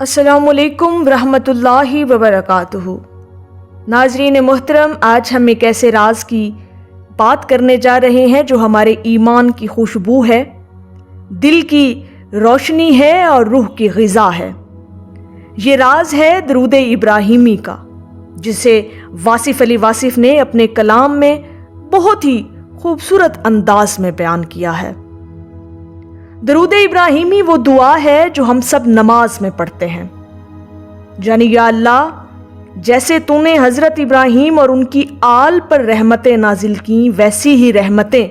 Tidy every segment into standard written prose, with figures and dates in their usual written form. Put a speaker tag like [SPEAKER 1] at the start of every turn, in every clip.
[SPEAKER 1] अस्सलामु अलैकुम रहमतुल्लाहि वबरकातुहू। नाजरीन मोहतरम, आज हम एक ऐसे राज की बात करने जा रहे हैं जो हमारे ईमान की खुशबू है, दिल की रोशनी है और रूह की ग़िज़ा है। ये राज है दरूद इब्राहिमी का, जिसे वासिफ़ अली वासिफ़ ने अपने कलाम में बहुत ही खूबसूरत अंदाज में बयान किया है। दरूद इब्राहिमी वो दुआ है जो हम सब नमाज में पढ़ते हैं, यानी या अल्लाह, जैसे तूने हज़रत इब्राहिम और उनकी आल पर रहमतें नाजिल की, वैसी ही रहमतें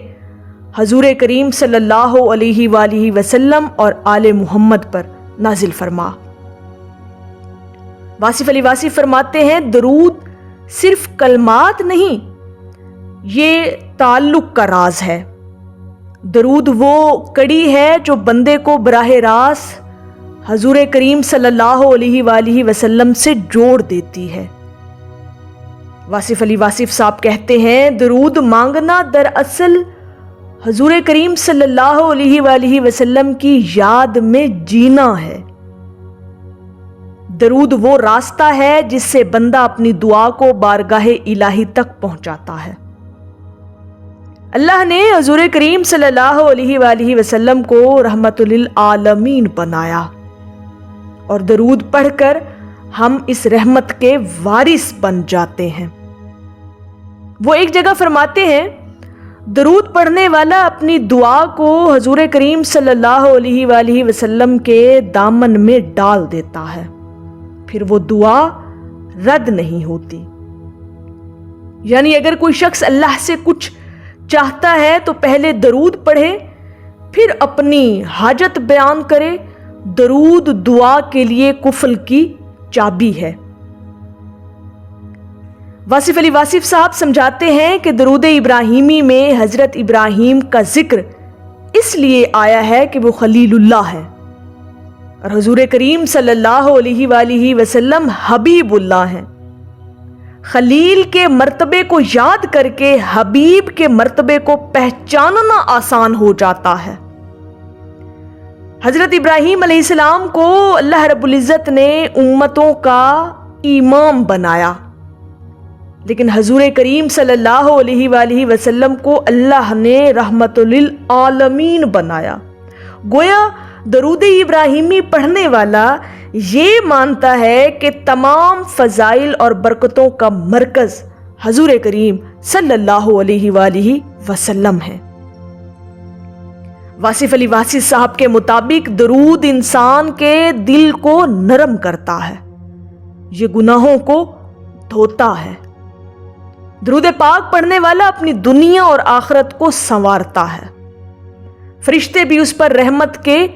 [SPEAKER 1] हजूर करीम सल्लल्लाहु अलैहि वसल्लम और आले मुहम्मद पर नाजिल फरमा। वासिफ़ अली वासिफ़ फरमाते हैं, दरूद सिर्फ कलमात नहीं, ये ताल्लुक़ का राज है। दरूद वो कड़ी है जो बंदे को बराह रास्त हजूर करीम सल्लल्लाहु अलैहि वसल्लम से जोड़ देती है। वासिफ़ अली वासिफ़ साहब कहते हैं, दरूद मांगना दरअसल हजूर करीम सल्लल्लाहु अलैहि वसल्लम की याद में जीना है। दरूद वो रास्ता है जिससे बंदा अपनी दुआ को बारगाह इलाही तक पहुंचाता है। अल्लाह ने हजूर करीम सल्लल्लाहु अलैहि वसल्लम को रहमतुल आलमीन बनाया और दरूद पढ़कर हम इस रहमत के वारिस बन जाते हैं। वो एक जगह फरमाते हैं, दरूद पढ़ने वाला अपनी दुआ को हजूर करीम सल्लल्लाहु अलैहि वसल्लम के दामन में डाल देता है, फिर वो दुआ रद्द नहीं होती। यानी अगर कोई शख्स अल्लाह से कुछ चाहता है तो पहले दरूद पढ़े, फिर अपनी हाजत बयान करे। दरूद दुआ के लिए कुफल की चाबी है। वासिफ़ अली वासिफ़ साहब समझाते हैं कि दरूद इब्राहिमी में हजरत इब्राहिम का जिक्र इसलिए आया है कि वो खलीलुल्लाह है और हजूर करीम सल्लल्लाहु अलैहि वसल्लम हबीबुल्लाह हैं। खलील के मर्तबे को याद करके हबीब के मर्तबे को पहचानना आसान हो जाता है। हजरत इब्राहिम अलैहिस्सलाम को अल्लाह रब्बुल इज़्ज़त ने उम्मतों का इमाम बनाया, लेकिन हजूर करीम सल्लल्लाहु अलैहि वसल्लम को अल्लाह ने रहमतुल आलमीन बनाया। गोया दरूद इब्राहिमी पढ़ने वाला ये मानता है कि तमाम फजाइल और बरकतों का मरकज हजूर करीम सल्लल्लाहु अलैहि वसल्लम है। वासिफ़ अली वासिफ़ साहब के मुताबिक दरूद इंसान के दिल को नरम करता है, ये गुनाहों को धोता है। दरूद पाक पढ़ने वाला अपनी दुनिया और आखिरत को संवारता है। फरिश्ते भी उस पर रहमत के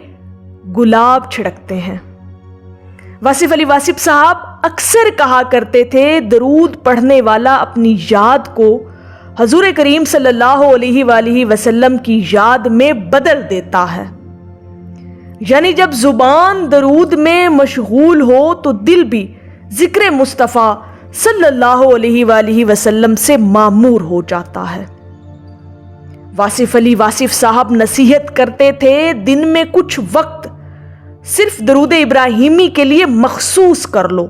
[SPEAKER 1] गुलाब छिड़कते हैं। वासिफ़ अली वासिफ़ साहब अक्सर कहा करते थे, दरूद पढ़ने वाला अपनी याद को हजूर करीम सल्लल्लाहु अलैहि वसल्लम की याद में बदल देता है। यानी जब जुबान दरूद में मशगूल हो तो दिल भी जिक्र मुस्तफ़ा सल्लल्लाहु अलैहि वसल्लम से मामूर हो जाता है। वासिफ़ अली वासिफ़ साहब नसीहत करते थे, दिन में कुछ वक्त सिर्फ दरूद इब्राहिमी के लिए मखसूस कर लो।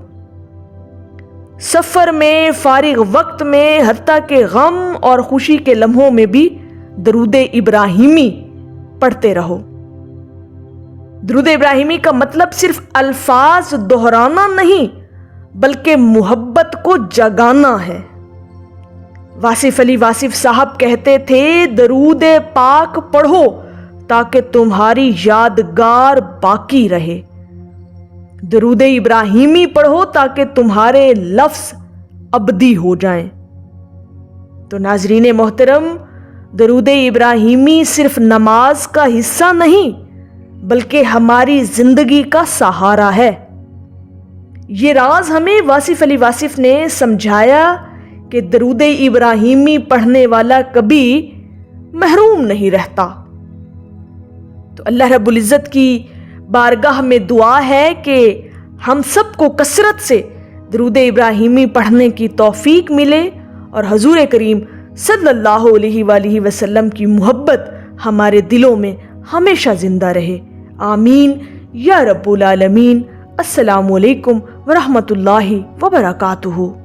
[SPEAKER 1] सफर में, फारिग वक्त में, हत्ता के गम और खुशी के लम्हों में भी दरूद इब्राहिमी पढ़ते रहो। दरूद इब्राहिमी का मतलब सिर्फ अल्फाज दोहराना नहीं, बल्कि मोहब्बत को जगाना है। वासिफ़ अली वासिफ़ साहब कहते थे, दरूद पाक पढ़ो ताकि तुम्हारी यादगार बाकी रहे। दरूद इब्राहिमी पढ़ो ताकि तुम्हारे लफ्ज़ अबदी हो जाएं। तो नाजरीन मोहतरम, दरूद इब्राहिमी सिर्फ नमाज का हिस्सा नहीं, बल्कि हमारी जिंदगी का सहारा है। ये राज हमें वासिफ़ अली वासिफ़ ने समझाया कि दरूद इब्राहिमी पढ़ने वाला कभी महरूम नहीं रहता। तो अल्लाह रब्बुल इज़्ज़त की बारगाह में दुआ है कि हम सबको कसरत से दरूद इब्राहिमी पढ़ने की तौफीक मिले और हजूर करीम सल्लल्लाहु अलैहि वसल्लम की मोहब्बत हमारे दिलों में हमेशा जिंदा रहे। आमीन या रब्बुल आलमीन। السلام علیکم ورحمۃ اللہ وبرکاتہ۔